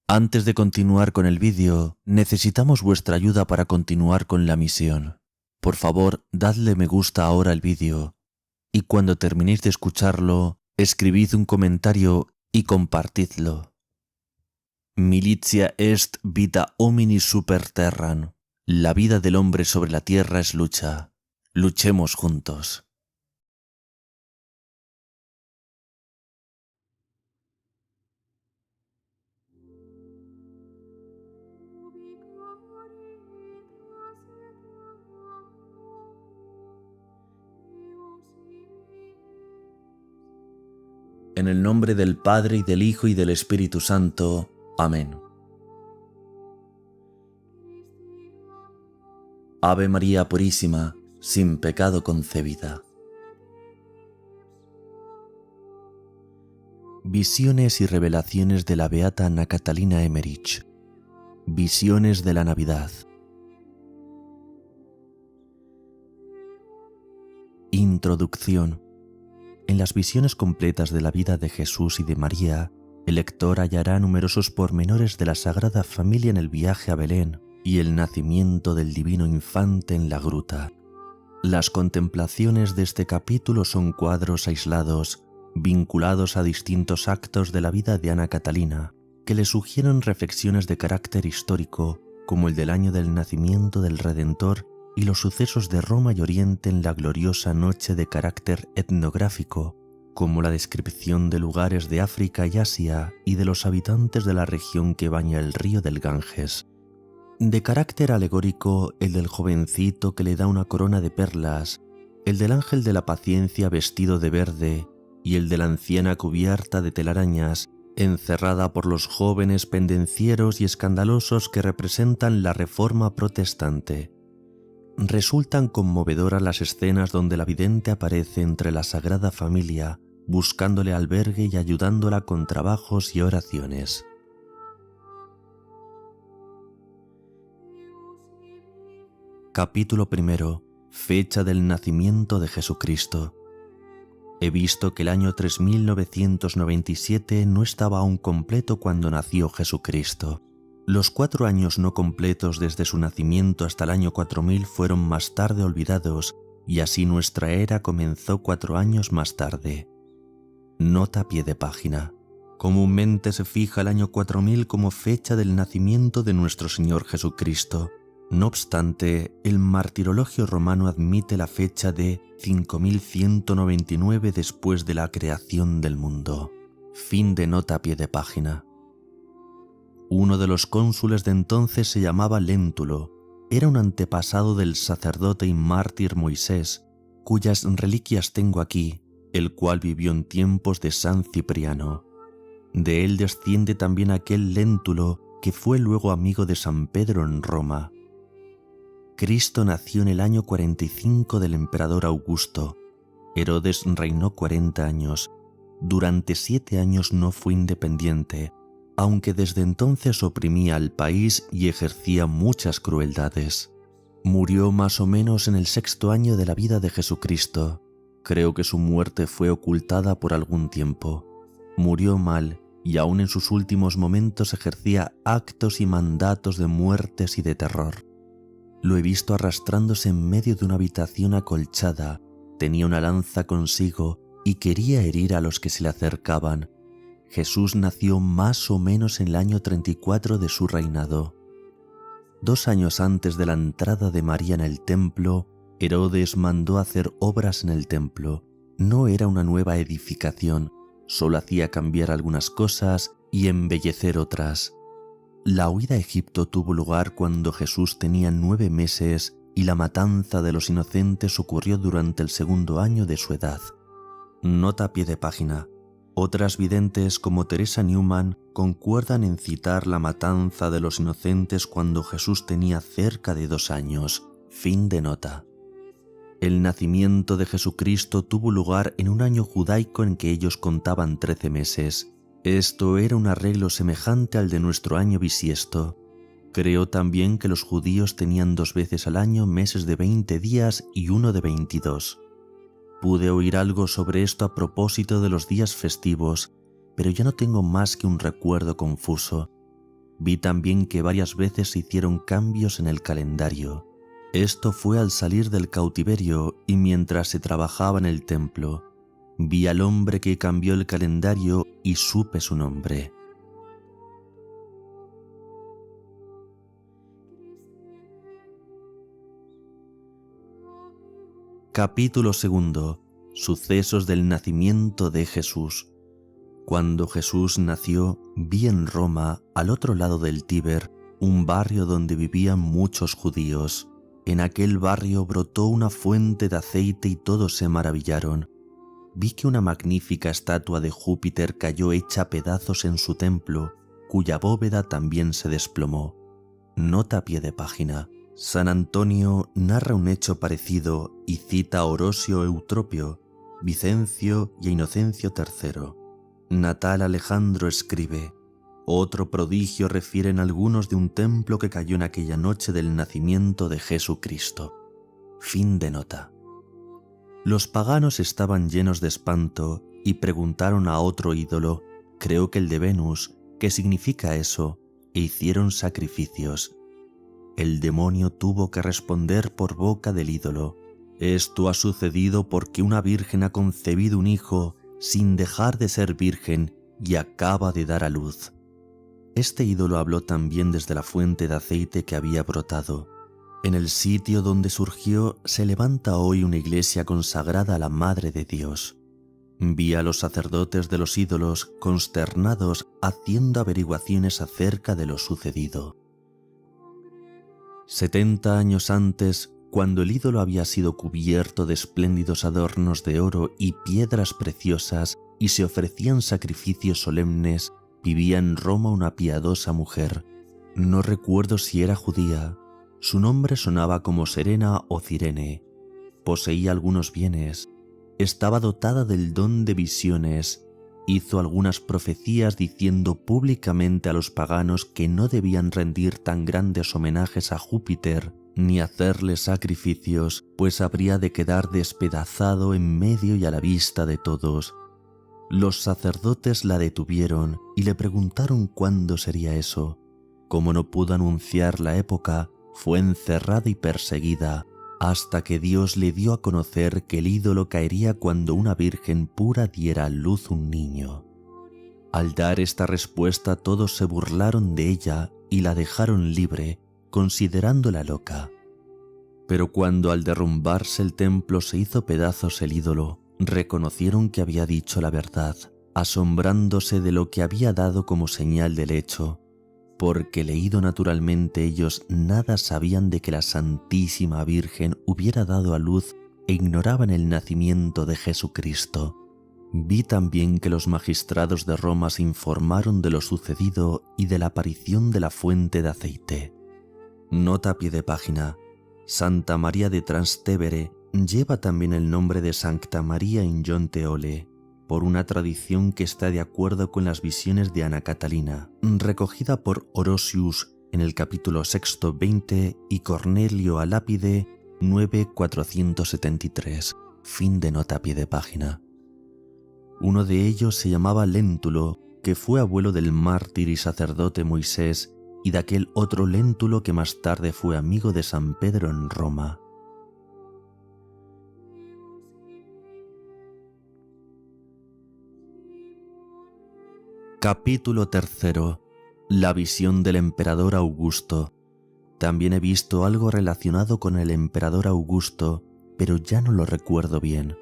Antes de continuar con el vídeo, necesitamos vuestra ayuda para continuar con la misión. Por favor, dadle me gusta ahora al vídeo y cuando terminéis de escucharlo, escribid un comentario y compartidlo. Militia est vita homini super terram. La vida del hombre sobre la tierra es lucha. Luchemos juntos. En el nombre del Padre, y del Hijo, y del Espíritu Santo. Amén. Ave María Purísima, sin pecado concebida. Visiones y revelaciones de la beata Ana Catalina Emmerich. Visiones de la Navidad. Introducción. En las visiones completas de la vida de Jesús y de María, el lector hallará numerosos pormenores de la Sagrada Familia en el viaje a Belén y el nacimiento del divino infante en la gruta. Las contemplaciones de este capítulo son cuadros aislados, vinculados a distintos actos de la vida de Ana Catalina, que le sugieren reflexiones de carácter histórico, como el del año del nacimiento del Redentor y los sucesos de Roma y Oriente en la gloriosa noche, de carácter etnográfico, como la descripción de lugares de África y Asia y de los habitantes de la región que baña el río del Ganges. De carácter alegórico, el del jovencito que le da una corona de perlas, el del ángel de la paciencia vestido de verde y el de la anciana cubierta de telarañas, encerrada por los jóvenes pendencieros y escandalosos que representan la Reforma protestante. Resultan conmovedoras las escenas donde la vidente aparece entre la Sagrada Familia, buscándole albergue y ayudándola con trabajos y oraciones. Capítulo primero. Fecha del nacimiento de Jesucristo. He visto que el año 3997 no estaba aún completo cuando nació Jesucristo. Los 4 años no completos desde su nacimiento hasta el año 4000 fueron más tarde olvidados, y así nuestra era comenzó 4 años más tarde. Nota a pie de página. Comúnmente se fija el año 4000 como fecha del nacimiento de nuestro Señor Jesucristo. No obstante, el martirologio romano admite la fecha de 5199 después de la creación del mundo. Fin de nota a pie de página. Uno de los cónsules de entonces se llamaba Léntulo. Era un antepasado del sacerdote y mártir Moisés, cuyas reliquias tengo aquí, el cual vivió en tiempos de San Cipriano. De él desciende también aquel Léntulo que fue luego amigo de San Pedro en Roma. Cristo nació en el año 45 del emperador Augusto. Herodes reinó 40 años. Durante 7 años no fue independiente, aunque desde entonces oprimía al país y ejercía muchas crueldades. Murió más o menos en el 6º año de la vida de Jesucristo. Creo que su muerte fue ocultada por algún tiempo. Murió mal y aún en sus últimos momentos ejercía actos y mandatos de muertes y de terror. Lo he visto arrastrándose en medio de una habitación acolchada, tenía una lanza consigo y quería herir a los que se le acercaban. Jesús nació más o menos en el año 34 de su reinado. 2 años antes de la entrada de María en el templo, Herodes mandó hacer obras en el templo. No era una nueva edificación, solo hacía cambiar algunas cosas y embellecer otras. La huida a Egipto tuvo lugar cuando Jesús tenía 9 meses y la matanza de los inocentes ocurrió durante el 2.º año de su edad. Nota a pie de página. Otras videntes como Teresa Newman concuerdan en citar la matanza de los inocentes cuando Jesús tenía cerca de 2 años. Fin de nota. El nacimiento de Jesucristo tuvo lugar en un año judaico en que ellos contaban 13 meses. Esto era un arreglo semejante al de nuestro año bisiesto. Creo también que los judíos tenían 2 veces al año meses de 20 días y uno de 22. Pude oír algo sobre esto a propósito de los días festivos, pero ya no tengo más que un recuerdo confuso. Vi también que varias veces se hicieron cambios en el calendario. Esto fue al salir del cautiverio y mientras se trabajaba en el templo. Vi al hombre que cambió el calendario y supe su nombre. Capítulo 2. Sucesos del nacimiento de Jesús. Cuando Jesús nació, vi en Roma, al otro lado del Tíber, un barrio donde vivían muchos judíos. En aquel barrio brotó una fuente de aceite y todos se maravillaron. Vi que una magnífica estatua de Júpiter cayó hecha pedazos en su templo, cuya bóveda también se desplomó. Nota a pie de página. San Antonio narra un hecho parecido y cita a Orosio Eutropio, Vicencio y a Inocencio III. Natal Alejandro escribe: otro prodigio refieren algunos de un templo que cayó en aquella noche del nacimiento de Jesucristo. Fin de nota. Los paganos estaban llenos de espanto y preguntaron a otro ídolo, creo que el de Venus, qué significa eso, e hicieron sacrificios. El demonio tuvo que responder por boca del ídolo: esto ha sucedido porque una virgen ha concebido un hijo sin dejar de ser virgen y acaba de dar a luz. Este ídolo habló también desde la fuente de aceite que había brotado. En el sitio donde surgió se levanta hoy una iglesia consagrada a la Madre de Dios. Vi a los sacerdotes de los ídolos consternados haciendo averiguaciones acerca de lo sucedido. 70 años antes, cuando el ídolo había sido cubierto de espléndidos adornos de oro y piedras preciosas y se ofrecían sacrificios solemnes, vivía en Roma una piadosa mujer. No recuerdo si era judía. Su nombre sonaba como Serena o Cirene. Poseía algunos bienes. Estaba dotada del don de visiones. Hizo algunas profecías diciendo públicamente a los paganos que no debían rendir tan grandes homenajes a Júpiter ni hacerle sacrificios, pues habría de quedar despedazado en medio y a la vista de todos. Los sacerdotes la detuvieron y le preguntaron cuándo sería eso. Como no pudo anunciar la época, fue encerrada y perseguida, hasta que Dios le dio a conocer que el ídolo caería cuando una virgen pura diera a luz un niño. Al dar esta respuesta todos se burlaron de ella y la dejaron libre, considerándola loca. Pero cuando al derrumbarse el templo se hizo pedazos el ídolo, reconocieron que había dicho la verdad, asombrándose de lo que había dado como señal del hecho, porque leído naturalmente ellos nada sabían de que la Santísima Virgen hubiera dado a luz e ignoraban el nacimiento de Jesucristo. Vi también que los magistrados de Roma se informaron de lo sucedido y de la aparición de la fuente de aceite. Nota a pie de página. Santa María de Trastevere lleva también el nombre de Sancta María in Gionteole, por una tradición que está de acuerdo con las visiones de Ana Catalina, recogida por Orosius en el capítulo 6-20 y Cornelio a Lápide 9-473. Fin de nota a pie de página. Uno de ellos se llamaba Léntulo, que fue abuelo del mártir y sacerdote Moisés, y de aquel otro Léntulo que más tarde fue amigo de San Pedro en Roma. Capítulo 3. La visión del emperador Augusto. También he visto algo relacionado con el emperador Augusto, pero ya no lo recuerdo bien.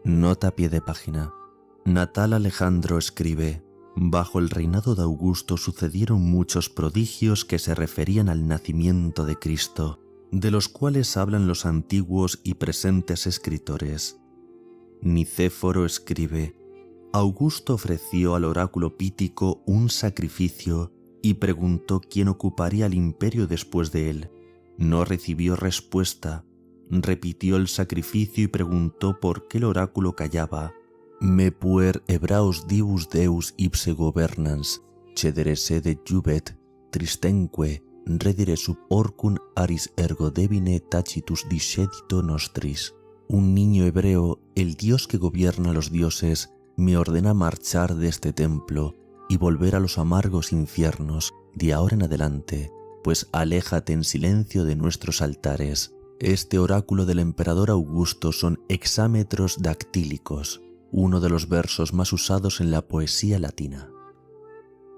Nota a pie de página. Natal Alejandro escribe: bajo el reinado de Augusto sucedieron muchos prodigios que se referían al nacimiento de Cristo, de los cuales hablan los antiguos y presentes escritores. Nicéforo escribe: Augusto ofreció al oráculo pítico un sacrificio y preguntó quién ocuparía el imperio después de él. No recibió respuesta. Repitió el sacrificio y preguntó por qué el oráculo callaba. Me puer hebraos divus deus ipse governans, cedere sede jubet, tristenque, redire sub orcum aris ergo devine tacitus discedito nostris. Un niño hebreo, el Dios que gobierna a los dioses, me ordena marchar de este templo, y volver a los amargos infiernos de ahora en adelante, pues aléjate en silencio de nuestros altares. Este oráculo del emperador Augusto son hexámetros dactílicos, uno de los versos más usados en la poesía latina.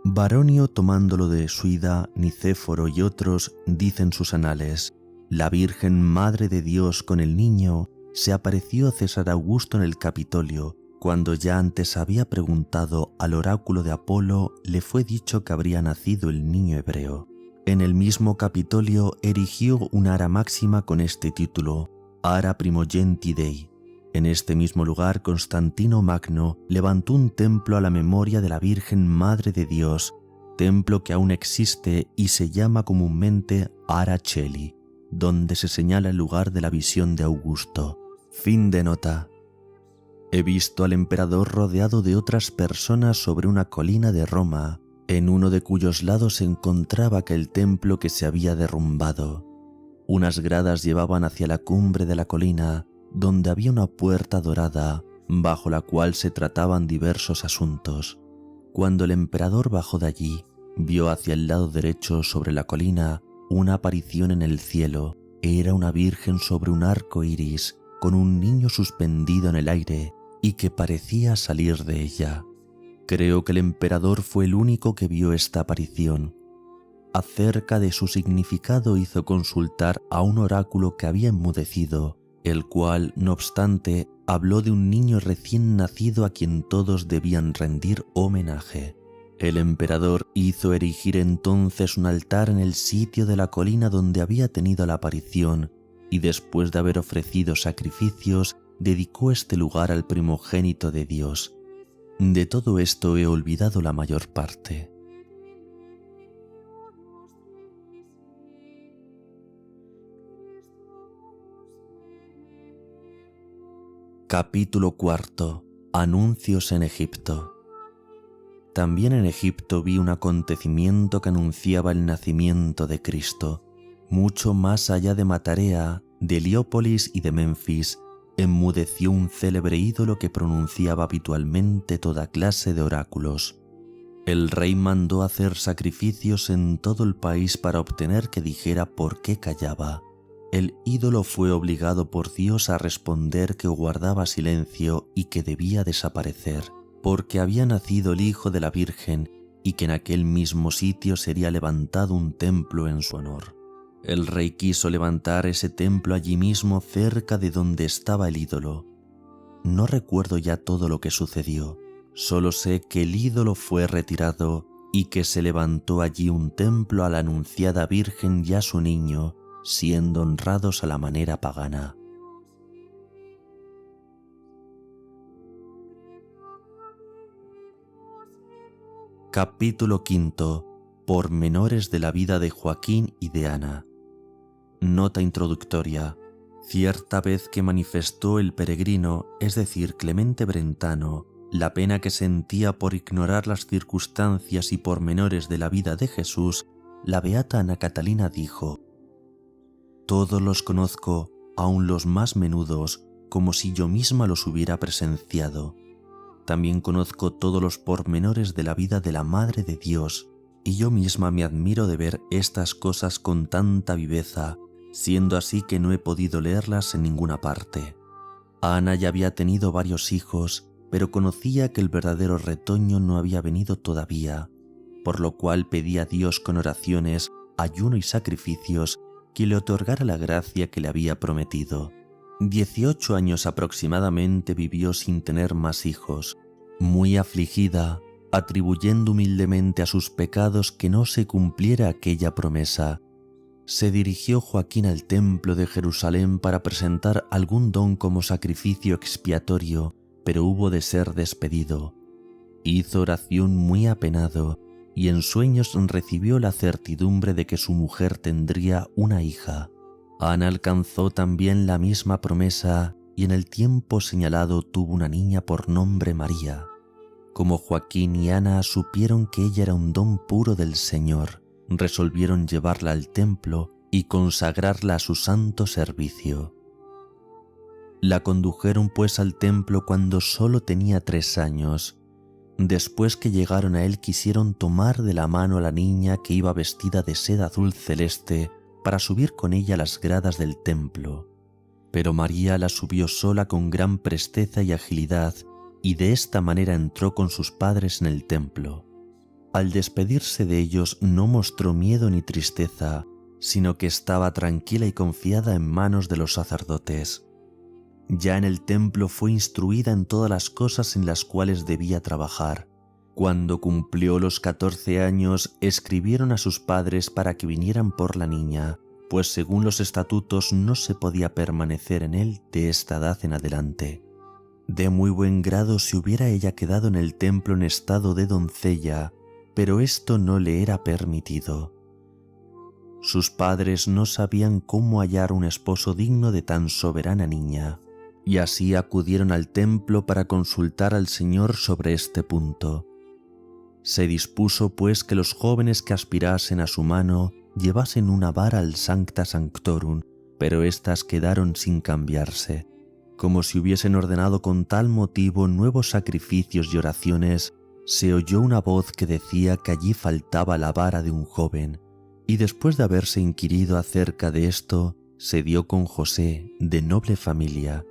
Baronio, tomándolo de Suida, Nicéforo y otros, dicen sus anales: la Virgen Madre de Dios con el niño se apareció a César Augusto en el Capitolio. Cuando ya antes había preguntado al oráculo de Apolo, le fue dicho que habría nacido el niño hebreo. En el mismo Capitolio erigió una ara máxima con este título, Ara Primogenti Dei. En este mismo lugar, Constantino Magno levantó un templo a la memoria de la Virgen Madre de Dios, templo que aún existe y se llama comúnmente Ara Coeli, donde se señala el lugar de la visión de Augusto. Fin de nota. He visto al emperador rodeado de otras personas sobre una colina de Roma, en uno de cuyos lados se encontraba aquel templo que se había derrumbado. Unas gradas llevaban hacia la cumbre de la colina, donde había una puerta dorada, bajo la cual se trataban diversos asuntos. Cuando el emperador bajó de allí, vio hacia el lado derecho sobre la colina una aparición en el cielo. Era una virgen sobre un arco iris, con un niño suspendido en el aire y que parecía salir de ella. Creo que el emperador fue el único que vio esta aparición. Acerca de su significado hizo consultar a un oráculo que había enmudecido, el cual, no obstante, habló de un niño recién nacido a quien todos debían rendir homenaje. El emperador hizo erigir entonces un altar en el sitio de la colina donde había tenido la aparición, y después de haber ofrecido sacrificios, dedicó este lugar al primogénito de Dios. De todo esto he olvidado la mayor parte. Capítulo 4. Anuncios en Egipto. También en Egipto vi un acontecimiento que anunciaba el nacimiento de Cristo. Mucho más allá de Matarea, de Heliópolis y de Menfis, enmudeció un célebre ídolo que pronunciaba habitualmente toda clase de oráculos. El rey mandó hacer sacrificios en todo el país para obtener que dijera por qué callaba. El ídolo fue obligado por Dios a responder que guardaba silencio y que debía desaparecer, porque había nacido el Hijo de la Virgen y que en aquel mismo sitio sería levantado un templo en su honor. El rey quiso levantar ese templo allí mismo cerca de donde estaba el ídolo. No recuerdo ya todo lo que sucedió, solo sé que el ídolo fue retirado y que se levantó allí un templo a la anunciada Virgen y a su niño, siendo honrados a la manera pagana. Capítulo 5. Pormenores de la vida de Joaquín y de Ana. Nota introductoria. Cierta vez que manifestó el peregrino, es decir, Clemente Brentano, la pena que sentía por ignorar las circunstancias y pormenores de la vida de Jesús, la beata Ana Catalina dijo: «Todos los conozco, aun los más menudos, como si yo misma los hubiera presenciado. También conozco todos los pormenores de la vida de la Madre de Dios, y yo misma me admiro de ver estas cosas con tanta viveza, siendo así que no he podido leerlas en ninguna parte. Ana ya había tenido varios hijos, pero conocía que el verdadero retoño no había venido todavía, por lo cual pedí a Dios con oraciones, ayuno y sacrificios que le otorgara la gracia que le había prometido. 18 años aproximadamente vivió sin tener más hijos, muy afligida, atribuyendo humildemente a sus pecados que no se cumpliera aquella promesa. Se dirigió Joaquín al templo de Jerusalén para presentar algún don como sacrificio expiatorio, pero hubo de ser despedido. Hizo oración muy apenado y en sueños recibió la certidumbre de que su mujer tendría una hija. Ana alcanzó también la misma promesa y en el tiempo señalado tuvo una niña por nombre María. Como Joaquín y Ana supieron que ella era un don puro del Señor, resolvieron llevarla al templo y consagrarla a su santo servicio. La condujeron pues al templo cuando solo tenía 3 años. Después que llegaron a él quisieron tomar de la mano a la niña que iba vestida de seda azul celeste para subir con ella las gradas del templo. Pero María la subió sola con gran presteza y agilidad, y de esta manera entró con sus padres en el templo. Al despedirse de ellos no mostró miedo ni tristeza, sino que estaba tranquila y confiada en manos de los sacerdotes. Ya en el templo fue instruida en todas las cosas en las cuales debía trabajar. Cuando cumplió los 14 años, escribieron a sus padres para que vinieran por la niña, pues según los estatutos no se podía permanecer en él de esta edad en adelante. De muy buen grado se hubiera ella quedado en el templo en estado de doncella, pero esto no le era permitido. Sus padres no sabían cómo hallar un esposo digno de tan soberana niña, y así acudieron al templo para consultar al Señor sobre este punto. Se dispuso pues que los jóvenes que aspirasen a su mano llevasen una vara al Sancta Sanctorum, pero éstas quedaron sin cambiarse. Como si hubiesen ordenado con tal motivo nuevos sacrificios y oraciones, se oyó una voz que decía que allí faltaba la vara de un joven, y después de haberse inquirido acerca de esto, se dio con José, de noble familia,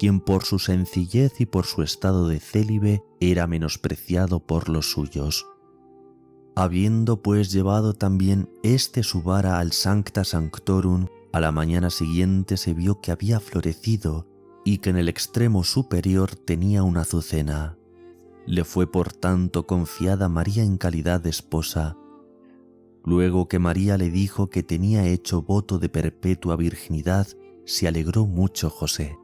quien por su sencillez y por su estado de célibe era menospreciado por los suyos. Habiendo pues llevado también su vara al Sancta Sanctorum, a la mañana siguiente se vio que había florecido y que en el extremo superior tenía una azucena. Le fue por tanto confiada María en calidad de esposa. Luego que María le dijo que tenía hecho voto de perpetua virginidad, se alegró mucho José.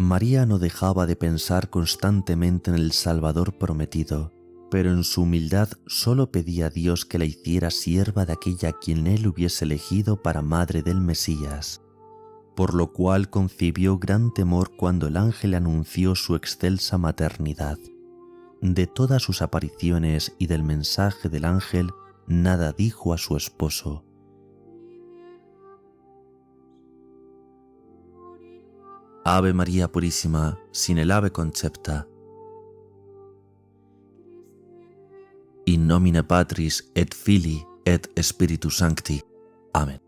María no dejaba de pensar constantemente en el Salvador prometido, pero en su humildad solo pedía a Dios que la hiciera sierva de aquella a quien él hubiese elegido para madre del Mesías, por lo cual concibió gran temor cuando el ángel anunció su excelsa maternidad. De todas sus apariciones y del mensaje del ángel, nada dijo a su esposo. Ave María Purísima, sin el ave concepta. In nomine Patris et Filii et Spiritus Sancti. Amén.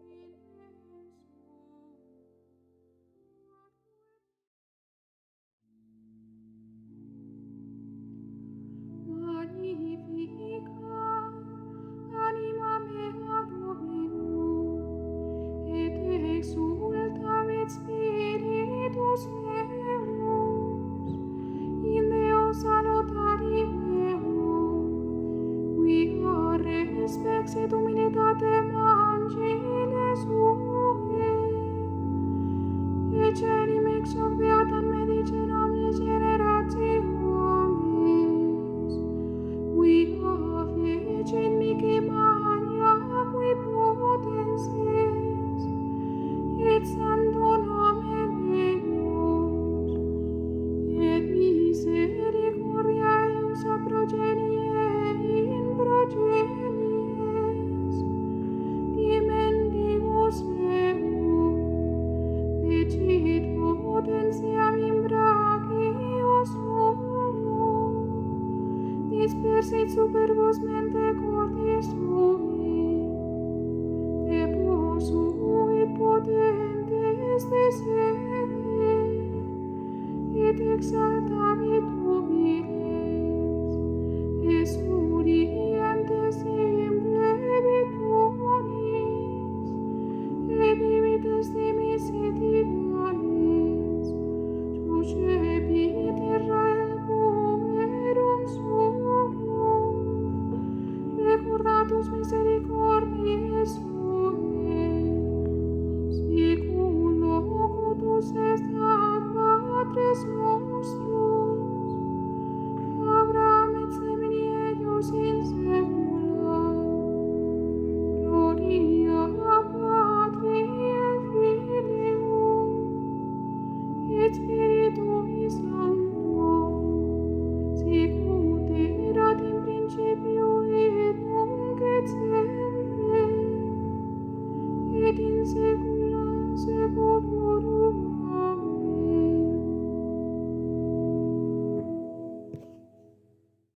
Spexit humilitatem angele sue, ecenim ex hoc beatam medicem omnes generationes, quia fecit mihi mania qui potences, et santo nomen eius, et misericordia eius a progenie in progenie, potentiam in brachio suo, dispersit super vos mente cordis sui, deposuit potentes de sede, et exaltavit humiles, esurientes in plebitonis, et imites dimissitianes, suscepit Israel puerum suum, recordatus misericordiae suae,